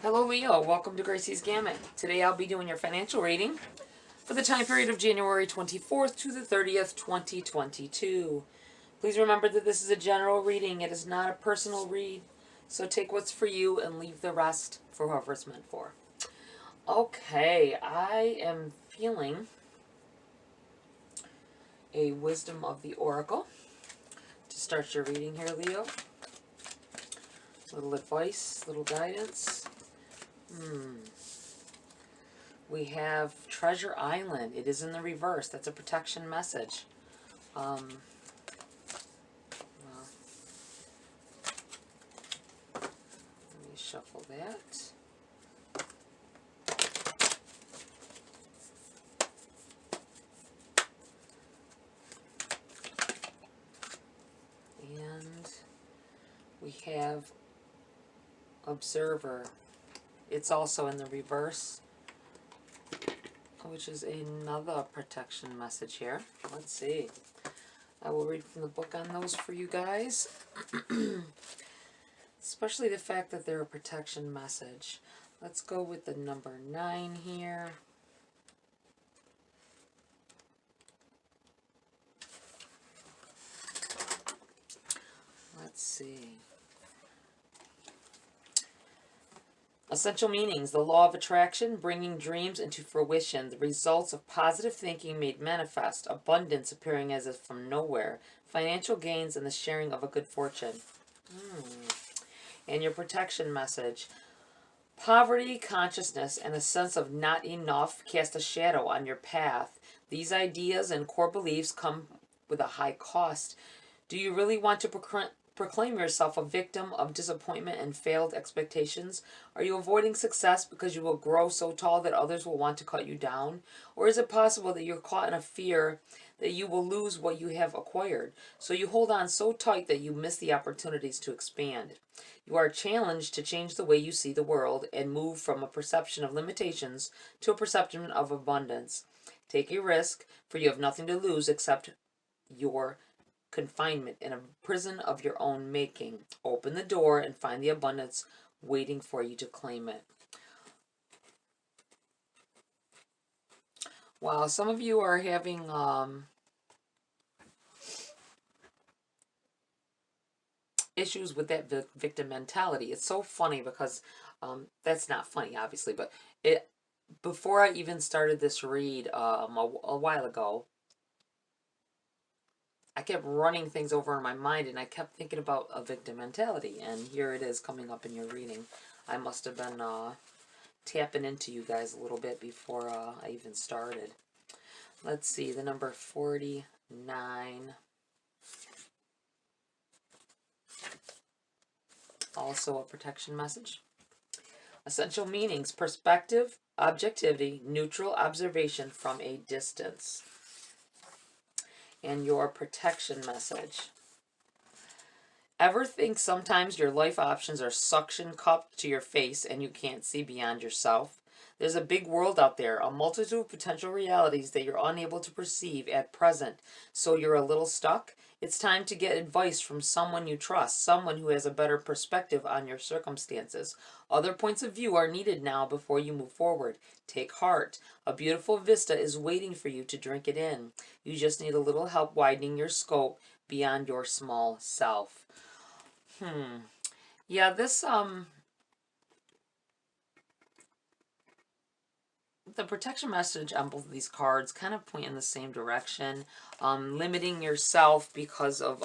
Hello Leo, welcome to Gracie's Gamut. Today I'll be doing your financial reading for the time period of January 24th to the 30th, 2022. Please remember that this is a general reading. It is not a personal read. So take what's for you and leave the rest for whoever it's meant for. Okay, I am feeling a Wisdom of the Oracle to start your reading here, Leo. Little advice, little guidance. We have Treasure Island. It is in the reverse. That's a protection message. Well, let me shuffle that. And we have Observer. It's also in the reverse, which is another protection message here. Let's see. I will read from the book on those for you guys. Especially the fact that they're a protection message. Let's go with the number 9 here. Let's see. Essential meanings: the law of attraction, bringing dreams into fruition, the results of positive thinking made manifest, abundance appearing as if from nowhere, financial gains, and the sharing of a good fortune. And your protection message: poverty, consciousness, and a sense of not enough cast a shadow on your path. These ideas and core beliefs come with a high cost. Do you really want to proclaim yourself a victim of disappointment and failed expectations? Are you avoiding success because you will grow so tall that others will want to cut you down? Or is it possible that you're caught in a fear that you will lose what you have acquired, so you hold on so tight that you miss the opportunities to expand? You are challenged to change the way you see the world and move from a perception of limitations to a perception of abundance. Take a risk, for you have nothing to lose except your confinement in a prison of your own making. Open the door and find the abundance waiting for you to claim it. Wow, some of you are having issues with that victim mentality. It's so funny because that's not funny, obviously, but before I even started this read a while ago, I kept running things over in my mind, and I kept thinking about a victim mentality, and here it is coming up in your reading. I must have been tapping into you guys a little bit before I even started. Let's see, the number 49. Also a protection message. Essential meanings: perspective, objectivity, neutral observation from a distance. And your protection message: ever think sometimes your life options are suction cupped to your face and you can't see beyond yourself? There's a big world out there, a multitude of potential realities that you're unable to perceive at present, so you're a little stuck? It's time to get advice from someone you trust, someone who has a better perspective on your circumstances. Other points of view are needed now before you move forward. Take heart. A beautiful vista is waiting for you to drink it in. You just need a little help widening your scope beyond your small self. Yeah, this, the protection message on both of these cards kind of point in the same direction. Limiting yourself because of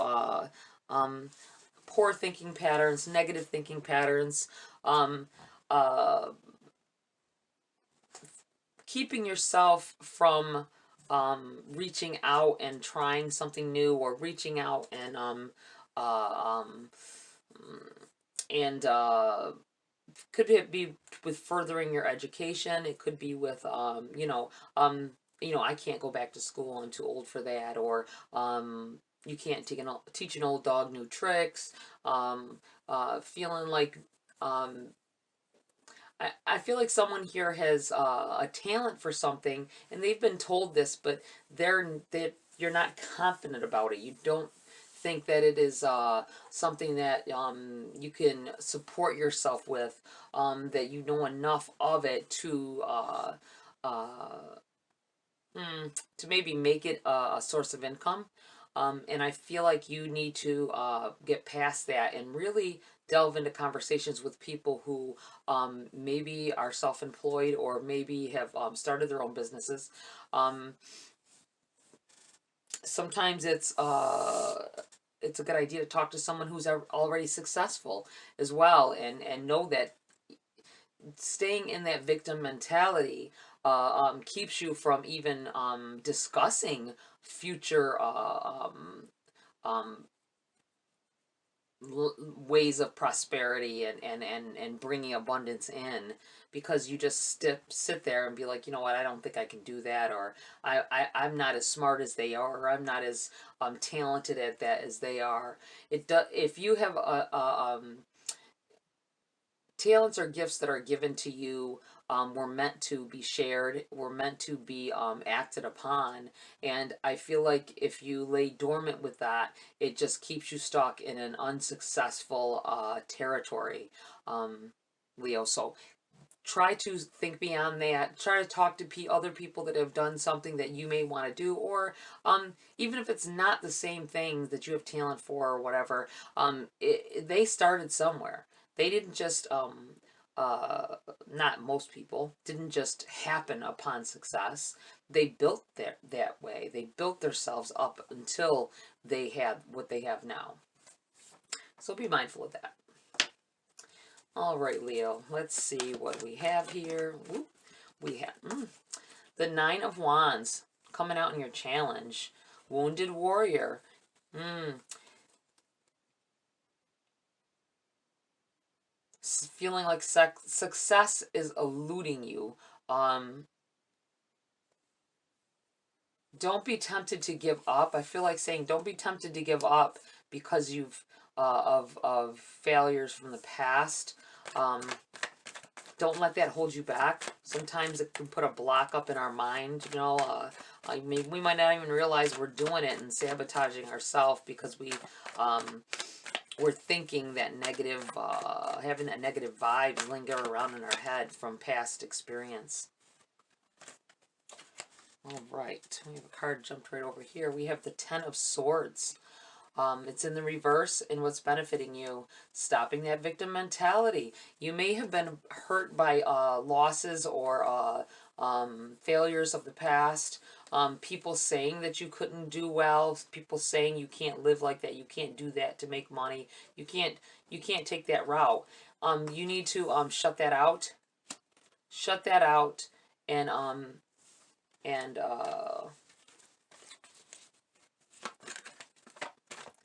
poor thinking patterns, negative thinking patterns, keeping yourself from reaching out and trying something new, or reaching out and could be with furthering your education. It could be with I can't go back to school, I'm too old for that, or you can't teach an old dog new tricks. Feeling like I feel like someone here has a talent for something, and they've been told this, but you're not confident about it. You don't think that it is something that you can support yourself with, that you know enough of it uh, to maybe make it a source of income. And I feel like you need to get past that and really delve into conversations with people who maybe are self-employed or maybe have started their own businesses. Um, Sometimes it's a good idea to talk to someone who's already successful as well, and know that staying in that victim mentality keeps you from even discussing future um, ways of prosperity and bringing abundance in, because you just sit there and be like, you know what, I don't think I can do that, or I'm not as smart as they are, or I'm not as talented at that as they are. If you have talents or gifts that are given to you, were meant to be shared, were meant to be acted upon. And I feel like if you lay dormant with that, it just keeps you stuck in an unsuccessful territory, Leo. So try to think beyond that. Try to talk to other people that have done something that you may want to do, or even if it's not the same thing that you have talent for or whatever. They started somewhere. They didn't just uh, not most people didn't just happen upon success. They built that way. They built themselves up until they had what they have now. So be mindful of that. All right, Leo, let's see what we have here. Whoop. We have the Nine of Wands coming out in your challenge. Wounded Warrior. Feeling like success is eluding you. Um, don't be tempted to give up. I feel like saying don't be tempted to give up because you've of failures from the past. Um, don't let that hold you back. Sometimes it can put a block up in our mind, you know. We might not even realize we're doing it and sabotaging ourselves because we're thinking that negative, having that negative vibe linger around in our head from past experience. All right, we have a card jumped right over here. We have the Ten of Swords. It's in the reverse, and what's benefiting you, stopping that victim mentality. You may have been hurt by losses or failures of the past. People saying that you couldn't do well. People saying you can't live like that. You can't do that to make money. You can't. You can't take that route. You need to shut that out. Shut that out, and and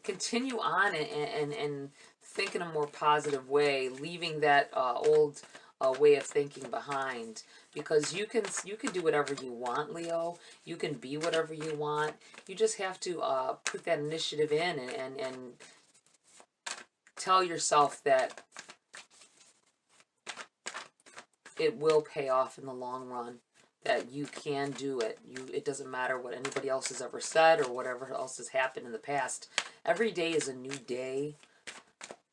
continue on and think in a more positive way, leaving that old way of thinking behind, because you can do whatever you want, Leo. You can be whatever you want. You just have to put that initiative in and tell yourself that it will pay off in the long run, that you can do it. It doesn't matter what anybody else has ever said or whatever else has happened in the past. Every day is a new day.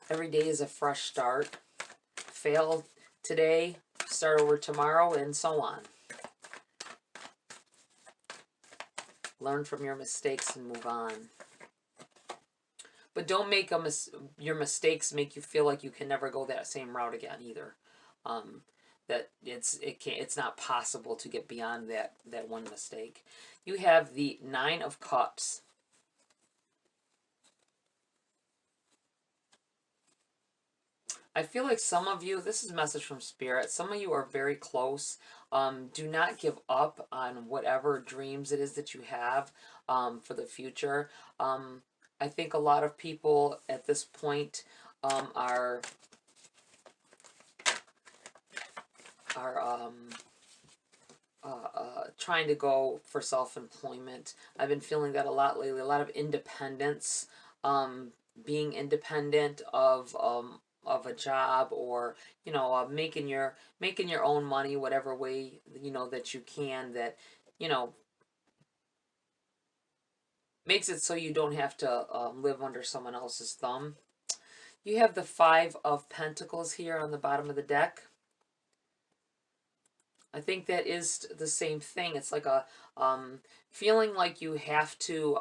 Every day is a fresh start. Fail today, start over tomorrow, and so on. Learn from your mistakes and move on. But don't make your mistakes make you feel like you can never go that same route again either. That it's not possible to get beyond that one mistake. You have the Nine of Cups. I feel like some of you, this is a message from Spirit, some of you are very close. Do not give up on whatever dreams it is that you have for the future. I think a lot of people at this point are trying to go for self-employment. I've been feeling that a lot lately. A lot of independence, being independent of a job, or making your own money whatever way that you can. That you know makes it so you don't have to live under someone else's thumb. You have the Five of Pentacles here on the bottom of the deck. I think that is the same thing. It's like a feeling like you have to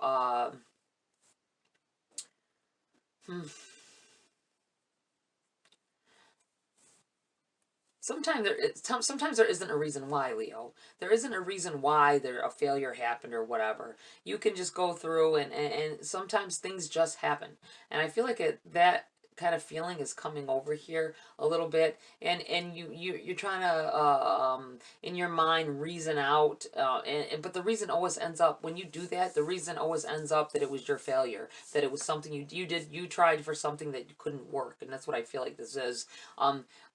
sometimes there isn't a reason why, Leo. There isn't a reason why a failure happened or whatever. You can just go through and sometimes things just happen. And I feel like that kind of feeling is coming over here a little bit, and you're trying to in your mind reason out, but the reason always ends up, when you do that, the reason always ends up that it was your failure, that it was something you tried for something that couldn't work. And that's what I feel like this is.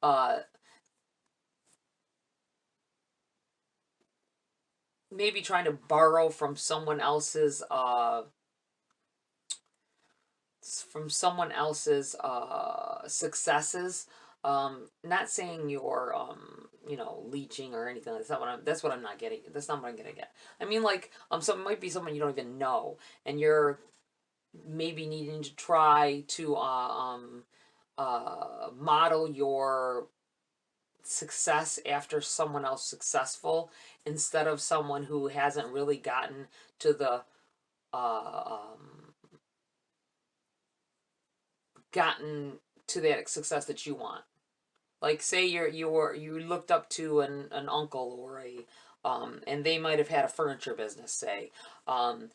Uh Maybe trying to borrow from someone else's successes. Not saying you're leeching or anything. That's what I'm not getting. That's not what I'm gonna get. I mean, like, some might be someone you don't even know, and you're maybe needing to try to model your success after someone else successful, instead of someone who hasn't really to the um, gotten to that success that you want. Like, say you looked up to an uncle or a and they might have had a furniture business, say, um,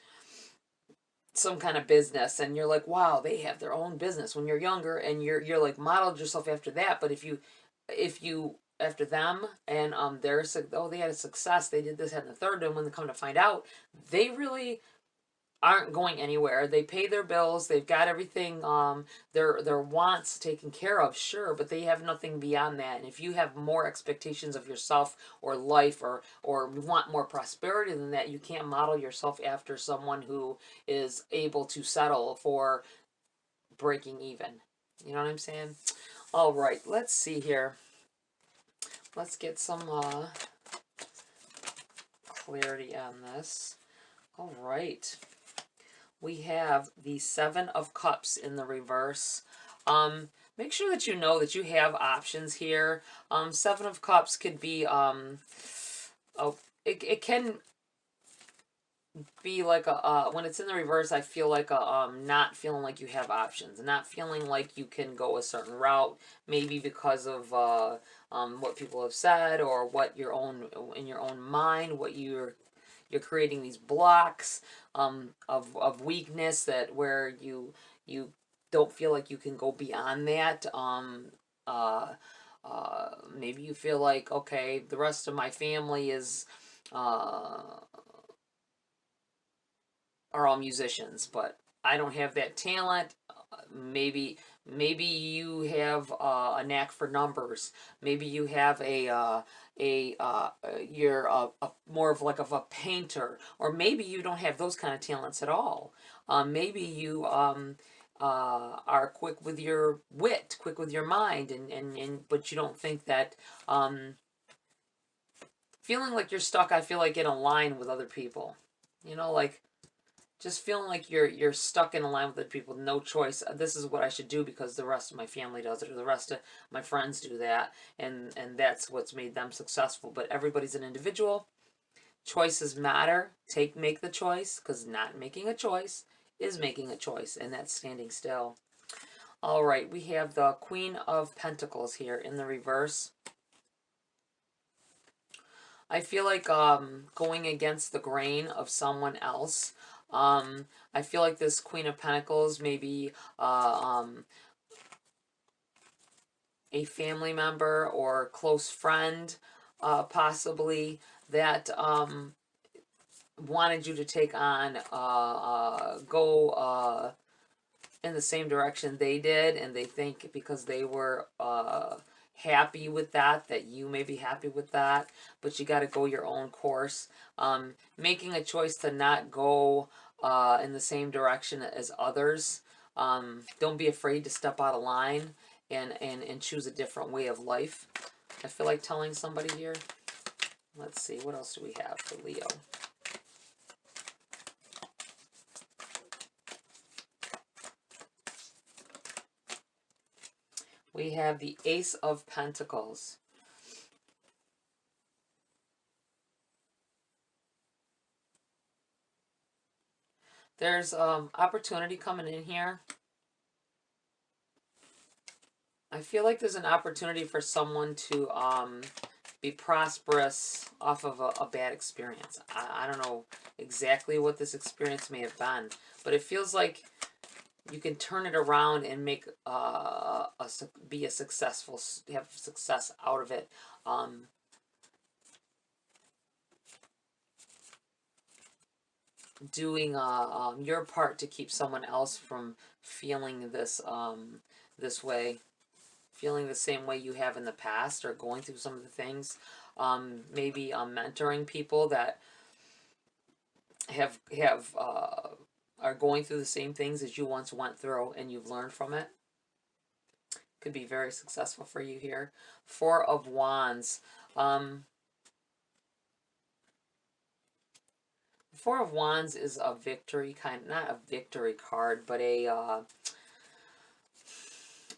some kind of business, and you're like, wow, they have their own business when you're younger, and you're like modeled yourself after that. But if you after them, and they had a success, they did this, had the third, and when they come to find out, they really aren't going anywhere. They pay their bills. They've got everything, their wants taken care of, sure, but they have nothing beyond that. And if you have more expectations of yourself or life, or want more prosperity than that, you can't model yourself after someone who is able to settle for breaking even. You know what I'm saying? All right, let's see here. Let's get some clarity on this. All right. We have the Seven of Cups in the reverse. Make sure that you know that you have options here. Seven of Cups could be, it can be like when it's in the reverse, I feel like not feeling like you have options, not feeling like you can go a certain route, maybe because of what people have said, or what in your own mind, what you're creating these blocks of weakness, that where you don't feel like you can go beyond that. Uh, Maybe you feel like, okay, the rest of my family uh, are all musicians, but I don't have that talent. Maybe you have a knack for numbers. Maybe you have you're more of like of a painter, or maybe you don't have those kind of talents at all. Maybe you are quick with your wit, quick with your mind, and but you don't think that feeling like you're stuck. I feel like in a line with other people. Like, just feeling like you're stuck in a line with other people, no choice. This is what I should do because the rest of my family does it, or the rest of my friends do that, and that's what's made them successful. But everybody's an individual. Choices matter. Make the choice, because not making a choice is making a choice, and that's standing still. All right, we have the Queen of Pentacles here in the reverse. I feel like going against the grain of someone else. I feel like this Queen of Pentacles may be a family member or close friend, possibly, that wanted you to take on, go in the same direction they did, and they think because they were happy with that you may be happy with that, but you got to go your own course. Making a choice to not go in the same direction as others. Don't be afraid to step out of line and choose a different way of life. I feel like telling somebody here. Let's see, what else do we have for Leo? we have the Ace of Pentacles. There's opportunity coming in here. I feel like there's an opportunity for someone to be prosperous off of a bad experience. I don't know exactly what this experience may have been, but it feels like you can turn it around and make be a successful, have success out of it. Doing your part to keep someone else from feeling this this way, feeling the same way you have in the past, or going through some of the things. Maybe mentoring people that have are going through the same things as you once went through, and you've learned from it. Could be very successful for you here. Four of Wands. Four of Wands is a victory kind, not a victory card, but a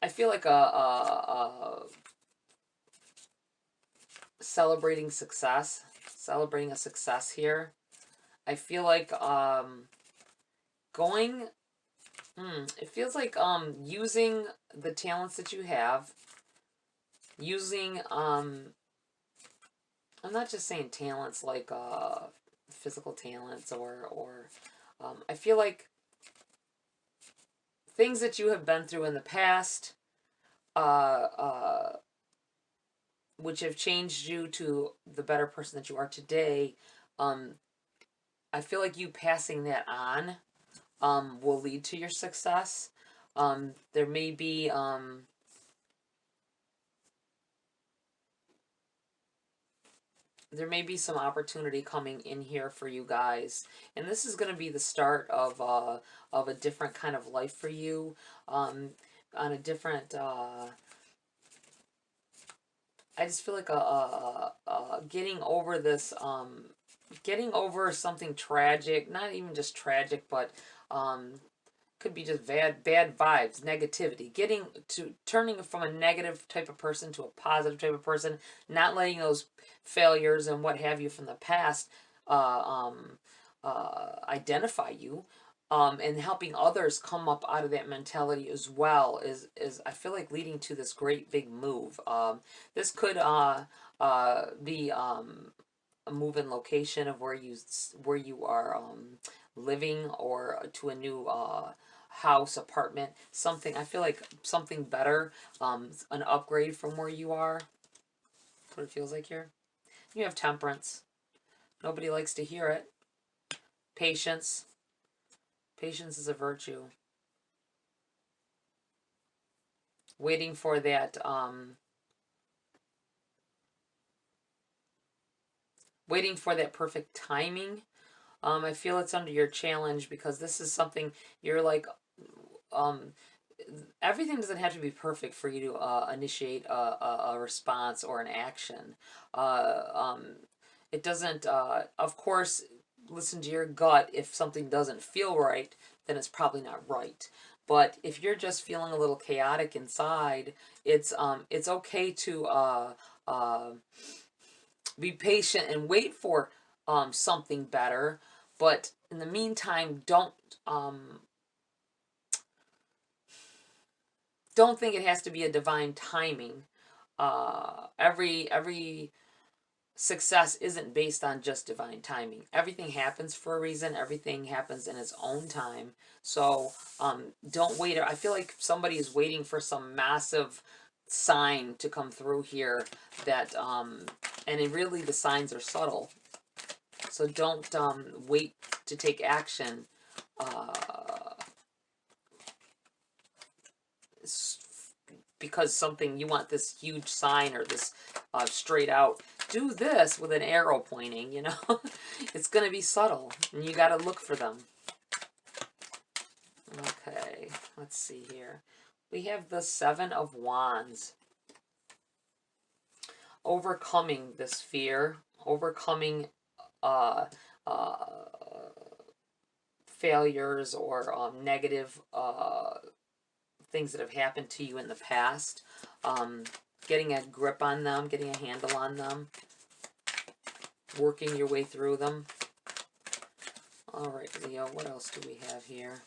I feel like a celebrating success, celebrating a success here. I feel like it feels like using the talents that you have, using I'm not just saying talents like physical talents, or I feel like things that you have been through in the past, which have changed you to the better person that you are today. I feel like you passing that on will lead to your success. There may be some opportunity coming in here for you guys, and this is going to be the start of a different kind of life for you, on a different I just feel like getting over this, getting over something tragic, not even just tragic, but could be just bad vibes, negativity, turning from a negative type of person to a positive type of person, not letting those failures and what have you from the past identify you, and helping others come up out of that mentality as well is I feel like leading to this great big move. This could be a move in location of where you are living, or to a new house, apartment, something. I feel like something better, an upgrade from where you are. That's what it feels like here. You have Temperance. Nobody likes to hear it. Patience. Patience is a virtue. Waiting for that, perfect timing. I feel it's under your challenge, because this is something you're like, everything doesn't have to be perfect for you to initiate a response or an action. It doesn't, of course, listen to your gut. If something doesn't feel right, then it's probably not right. But if you're just feeling a little chaotic inside, it's okay to be patient and wait for something better. But in the meantime, don't think it has to be a divine timing. Every success isn't based on just divine timing. Everything happens for a reason. Everything happens in its own time. So don't wait. I feel like somebody is waiting for some massive sign to come through here, that and really the signs are subtle. So don't wait to take action because something, you want this huge sign, or this straight out, do this with an arrow pointing, It's going to be subtle, and you got to look for them. Okay, let's see here. We have the Seven of Wands. Overcoming this fear, overcoming failures, or negative things that have happened to you in the past. Getting a grip on them, getting a handle on them, working your way through them. All right, Leo, what else do we have here?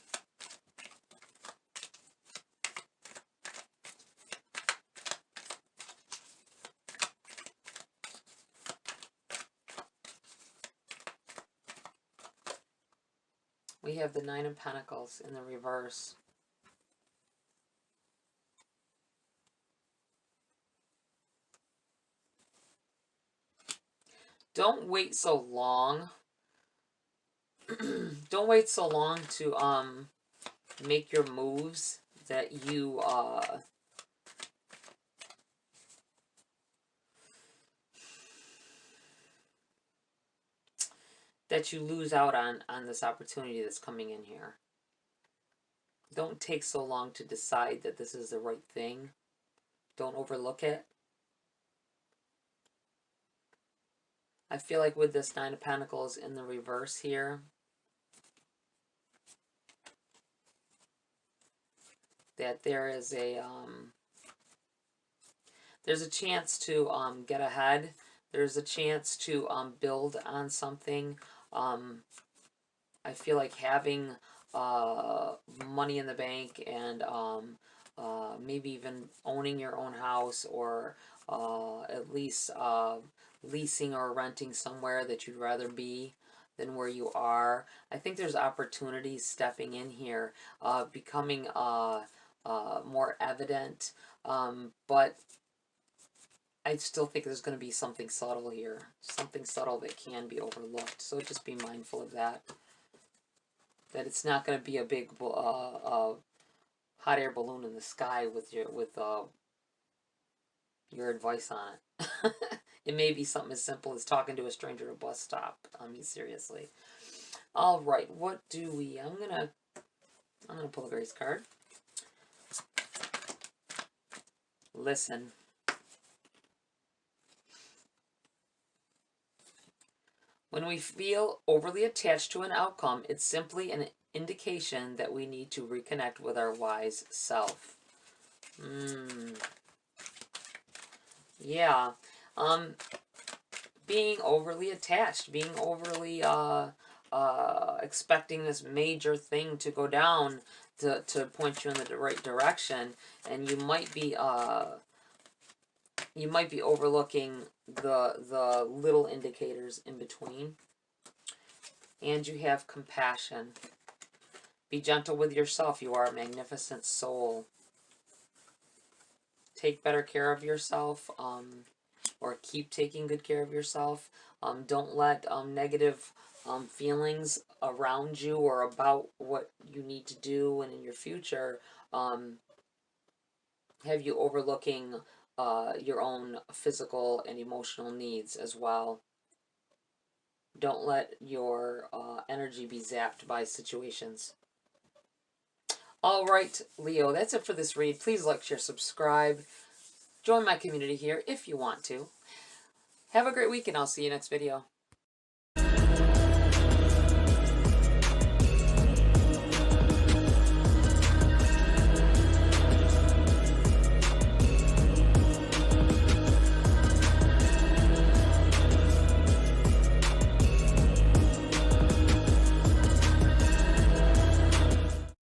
We have the Nine of Pentacles in the reverse. Don't wait so long. Don't wait so long to make your moves that you lose out on this opportunity that's coming in here. Don't take so long to decide that this is the right thing. Don't overlook it. I feel like with this Nine of Pentacles in the reverse here, that there is a there's a chance to get ahead. There's a chance to build on something. I feel like having money in the bank and maybe even owning your own house, or at least leasing or renting somewhere that you'd rather be than where you are. I think there's opportunities stepping in here, becoming more evident, but I still think there's going to be something subtle here, something subtle that can be overlooked. So just be mindful of that. That it's not going to be a big hot air balloon in the sky with your advice on it. It may be something as simple as talking to a stranger at a bus stop. I mean, seriously. All right, what do we? I'm gonna pull a Grace card. Listen. When we feel overly attached to an outcome, it's simply an indication that we need to reconnect with our wise self. Yeah. Being overly attached, being overly expecting this major thing to go down to point you in the right direction, and you might be overlooking the little indicators in between. And you have compassion. Be gentle with yourself. You are a magnificent soul. Take better care of yourself, or keep taking good care of yourself. Don't let negative feelings around you or about what you need to do and in your future have you overlooking your own physical and emotional needs as well. Don't let your energy be zapped by situations. All right, Leo, that's it for this read. Please like, share, subscribe. Join my community here if you want to. Have a great week, and I'll see you next video.